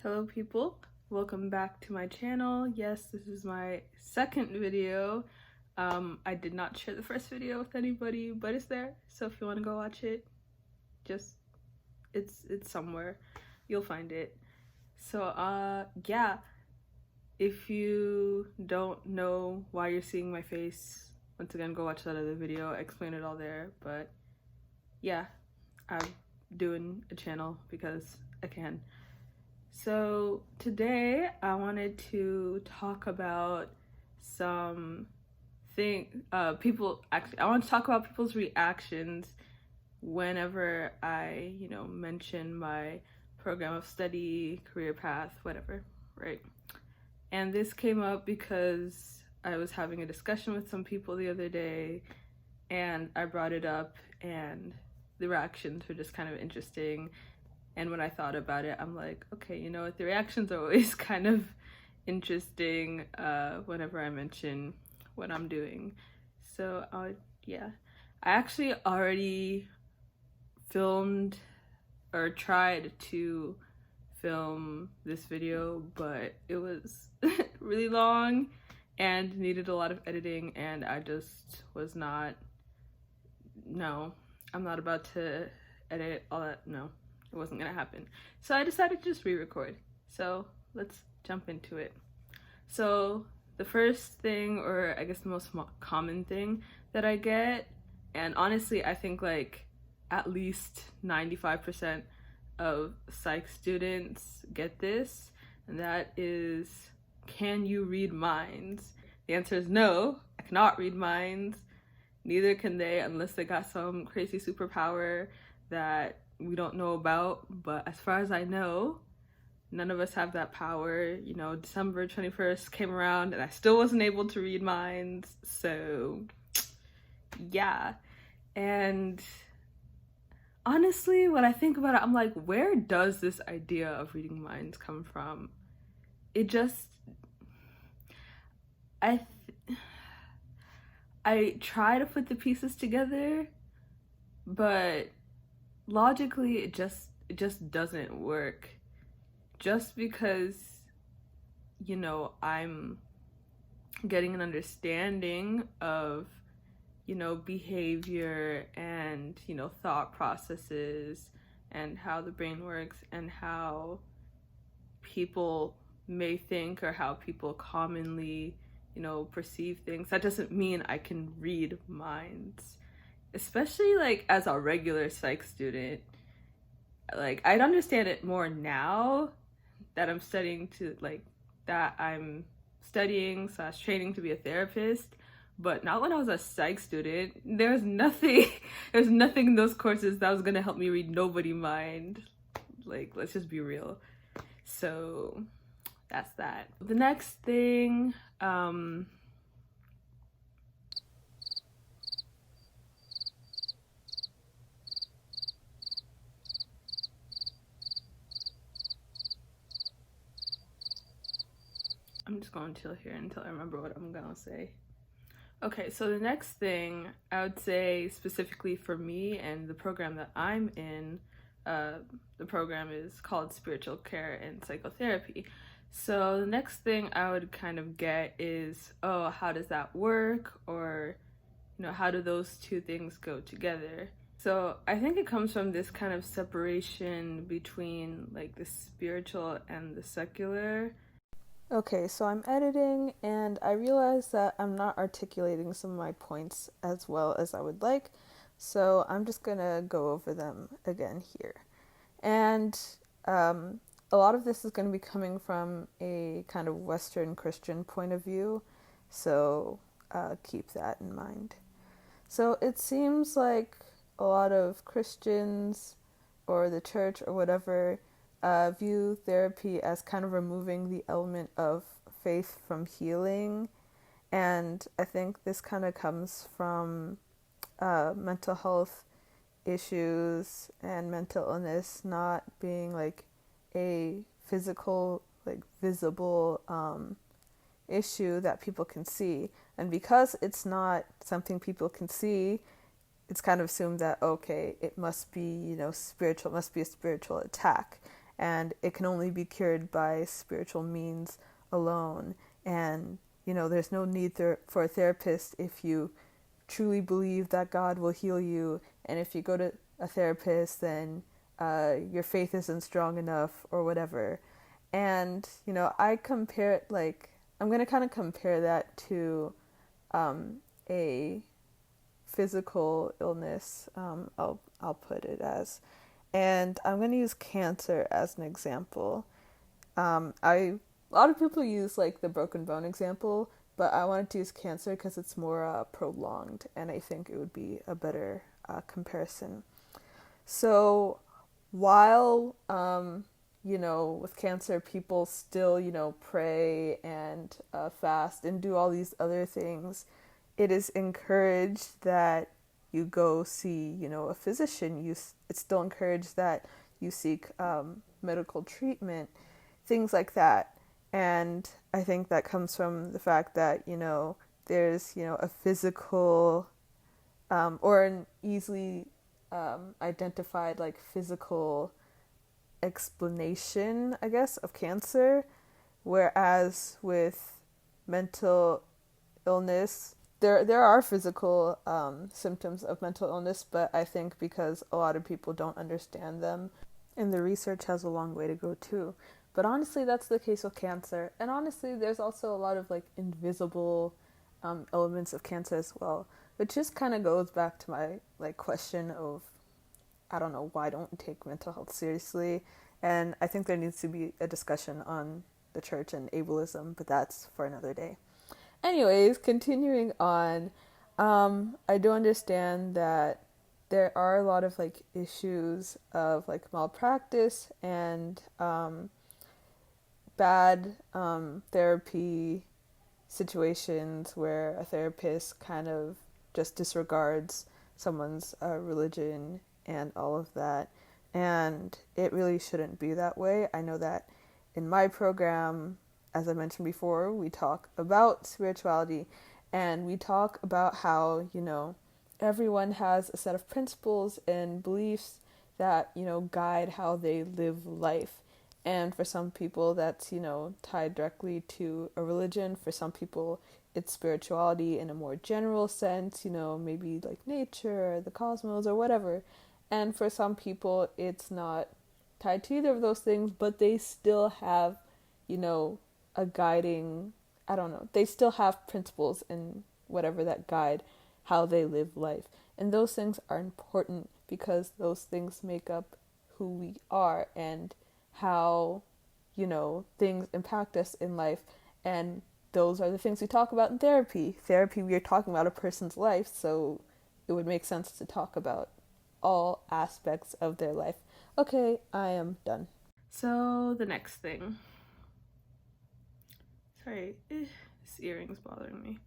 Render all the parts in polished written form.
Hello people, welcome back to my channel. Yes, this is my second video. I did not share the first video with anybody, but it's there, so if you want to go watch it, just it's somewhere, you'll find it. So yeah, if you don't know why you're seeing my face, once again go watch that other video. I explain it all there. But yeah, I'm doing a channel because I can. So today I wanted to talk about I want to talk about people's reactions whenever I, mention my program of study, career path, whatever, right? And this came up because I was having a discussion with some people the other day and I brought it up and the reactions were just kind of interesting. And when I thought about it, I'm like, okay, you know what? The reactions are always kind of interesting whenever I mention what I'm doing. So, yeah. I actually already filmed or tried to film this video, but it was really long and needed a lot of editing, and I just was not, no, I'm not about to edit all that, no. It wasn't gonna happen. So I decided to just re-record. So let's jump into it. So the first thing, or I guess the most common thing that I get, and honestly I think like at least 95% of psych students get this, and that is, can you read minds? The answer is no, I cannot read minds. Neither can they unless they got some crazy superpower that we don't know about, but as far as I know, none of us have that power. You know, December 21st came around and I still wasn't able to read minds, so yeah. And honestly, when I think about it, I'm like, where does this idea of reading minds come from? It just, I try to put the pieces together, but logically it just doesn't work. Just because, I'm getting an understanding of, behavior and, thought processes and how the brain works and how people may think or how people commonly, perceive things, that doesn't mean I can read minds. Especially like as a regular psych student, like I'd understand it more now that I'm studying / training to be a therapist, but not when I was a psych student. There's nothing in those courses that was gonna help me read nobody mind. Like, let's just be real. So that's that. The next thing, I'm just going to chill here until I remember what I'm gonna say. Okay, so the next thing I would say specifically for me and the program that I'm in, the program is called Spiritual Care and Psychotherapy. So the next thing I would kind of get is, oh, how does that work? Or, how do those two things go together? So I think it comes from this kind of separation between like the spiritual and the secular. Okay, so I'm editing and I realize that I'm not articulating some of my points as well as I would like, so I'm just gonna go over them again here. And a lot of this is going to be coming from a kind of Western Christian point of view, so keep that in mind. So it seems like a lot of Christians or the church or whatever view therapy as kind of removing the element of faith from healing. And I think this kind of comes from mental health issues and mental illness not being like a physical, like visible issue that people can see. And because it's not something people can see, it's kind of assumed that, okay, it must be, spiritual, it must be a spiritual attack. and it can only be cured by spiritual means alone. And, there's no need for a therapist if you truly believe that God will heal you. And if you go to a therapist, then your faith isn't strong enough or whatever. And, I compare it, I'm going to kind of compare that to a physical illness, I'll put it as. And I'm going to use cancer as an example. A lot of people use the broken bone example, but I wanted to use cancer because it's more prolonged, and I think it would be a better comparison. So while, with cancer, people still, pray and fast and do all these other things, it is encouraged that you go see, a physician. It's still encouraged that you seek medical treatment, things like that. And I think that comes from the fact that, there's, a physical or an easily identified physical explanation, I guess, of cancer. Whereas with mental illness, there are physical symptoms of mental illness, but I think because a lot of people don't understand them, and the research has a long way to go too. But honestly, that's the case with cancer. And honestly, there's also a lot of invisible elements of cancer as well, which just kind of goes back to my question of, I don't know, why don't we take mental health seriously? And I think there needs to be a discussion on the church and ableism, but that's for another day. Anyways, continuing on, I do understand that there are a lot of issues of malpractice and bad therapy situations where a therapist kind of just disregards someone's religion and all of that. And it really shouldn't be that way. I know that in my program, as I mentioned before, we talk about spirituality, and we talk about how, everyone has a set of principles and beliefs that, guide how they live life. And for some people, that's, tied directly to a religion. For some people, it's spirituality in a more general sense, maybe nature, or the cosmos, or whatever. And for some people, it's not tied to either of those things, but they still have, a guiding, I don't know, they still have principles and whatever that guide how they live life. And those things are important because those things make up who we are and how, things impact us in life. And those are the things we talk about in therapy. Therapy, we are talking about a person's life, so it would make sense to talk about all aspects of their life. Okay, I am done. So the next thing. Sorry, this earring's bothering me.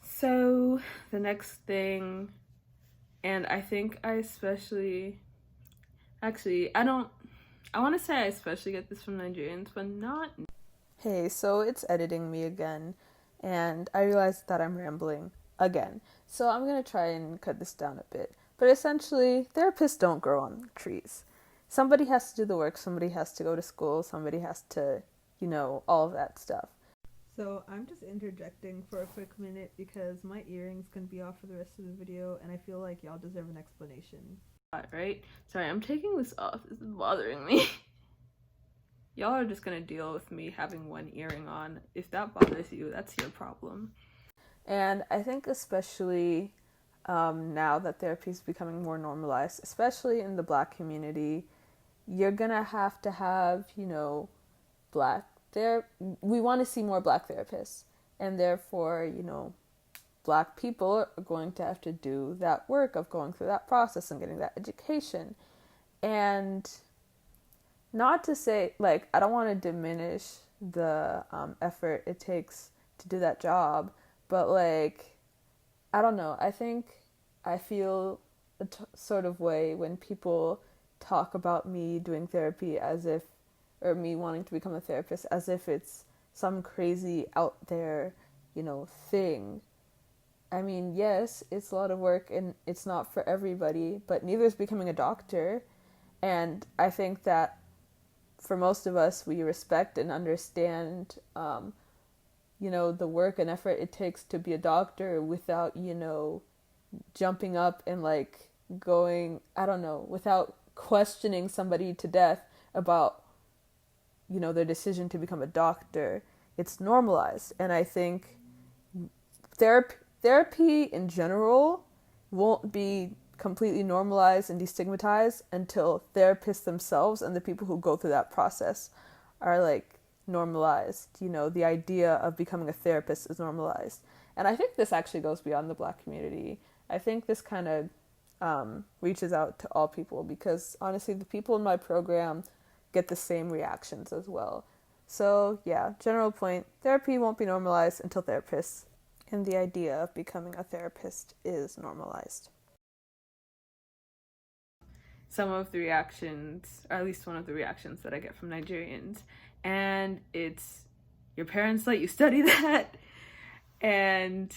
So the next thing, and I think I especially, actually, I want to say I especially get this from Nigerians, but not. Hey, so it's editing me again, and I realized that I'm rambling again. So I'm going to try and cut this down a bit. But essentially, therapists don't grow on trees. Somebody has to do the work, somebody has to go to school, somebody has to, all of that stuff. So I'm just interjecting for a quick minute because my earrings can be off for the rest of the video, and I feel like y'all deserve an explanation. Right? Sorry, I'm taking this off. This is bothering me. Y'all are just gonna deal with me having one earring on. If that bothers you, that's your problem. And I think especially now that therapy is becoming more normalized, especially in the Black community, you're gonna have to have, we want to see more Black therapists, and therefore, Black people are going to have to do that work of going through that process and getting that education. And not to say, I don't want to diminish the effort it takes to do that job, but, I don't know, I feel a sort of way when people talk about me doing therapy or me wanting to become a therapist as if it's some crazy out there, thing. I mean, yes, it's a lot of work and it's not for everybody, but neither is becoming a doctor. And I think that for most of us, we respect and understand, the work and effort it takes to be a doctor without, jumping up and like going, I don't know, without questioning somebody to death about, their decision to become a doctor. It's normalized. And I think therapy in general won't be completely normalized and destigmatized until therapists themselves and the people who go through that process are like normalized. The idea of becoming a therapist is normalized. And I think this actually goes beyond the Black community. I think this kind of reaches out to all people, because honestly, the people in my program get the same reactions as well. So yeah, general point, therapy won't be normalized until therapists and the idea of becoming a therapist is normalized. Some of the reactions, or at least one of the reactions that I get from Nigerians, and it's, your parents let you study that? And,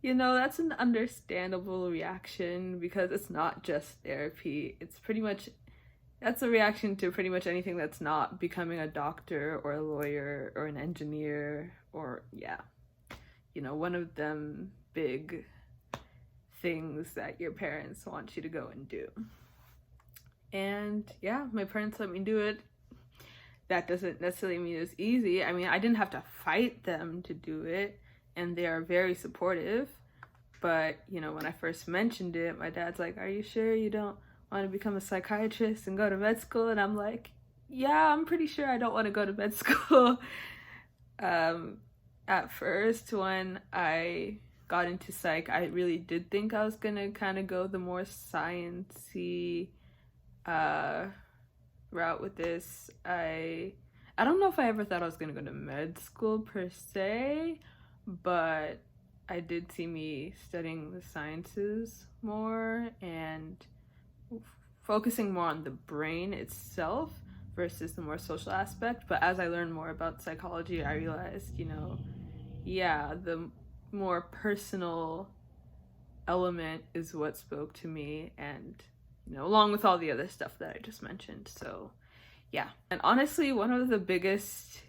that's an understandable reaction, because it's not just therapy. It's pretty much, that's a reaction to pretty much anything that's not becoming a doctor or a lawyer or an engineer or, one of them big things that your parents want you to go and do. And yeah, my parents let me do it. That doesn't necessarily mean it's easy. I mean, I didn't have to fight them to do it, and they are very supportive. But, when I first mentioned it, my dad's like, are you sure you don't want to become a psychiatrist and go to med school? And I'm like, yeah, I'm pretty sure I don't want to go to med school. At first, when I got into psych, I really did think I was gonna kind of go the more sciencey route with this. I don't know if I ever thought I was gonna go to med school per se, but I did see me studying the sciences more and focusing more on the brain itself versus the more social aspect. But as I learned more about psychology, I realized, the more personal element is what spoke to me, and along with all the other stuff that I just mentioned. So yeah. And honestly, one of the biggest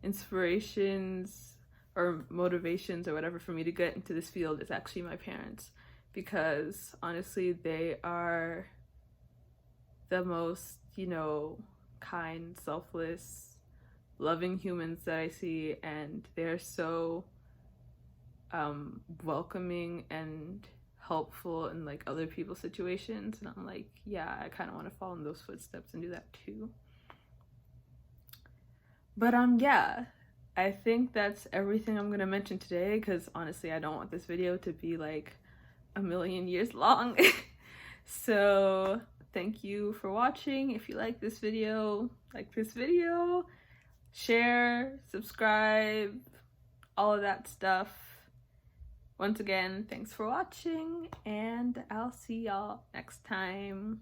inspirations or motivations or whatever for me to get into this field is actually my parents, because honestly, they are the most, kind, selfless, loving humans that I see, and they're so welcoming and helpful in like other people's situations, and I'm like, yeah, I kind of want to follow in those footsteps and do that too. But yeah, I think that's everything I'm gonna mention today, because honestly, I don't want this video to be like a million years long. So thank you for watching. If you like this video, share, subscribe, all of that stuff. Once again, thanks for watching, and I'll see y'all next time.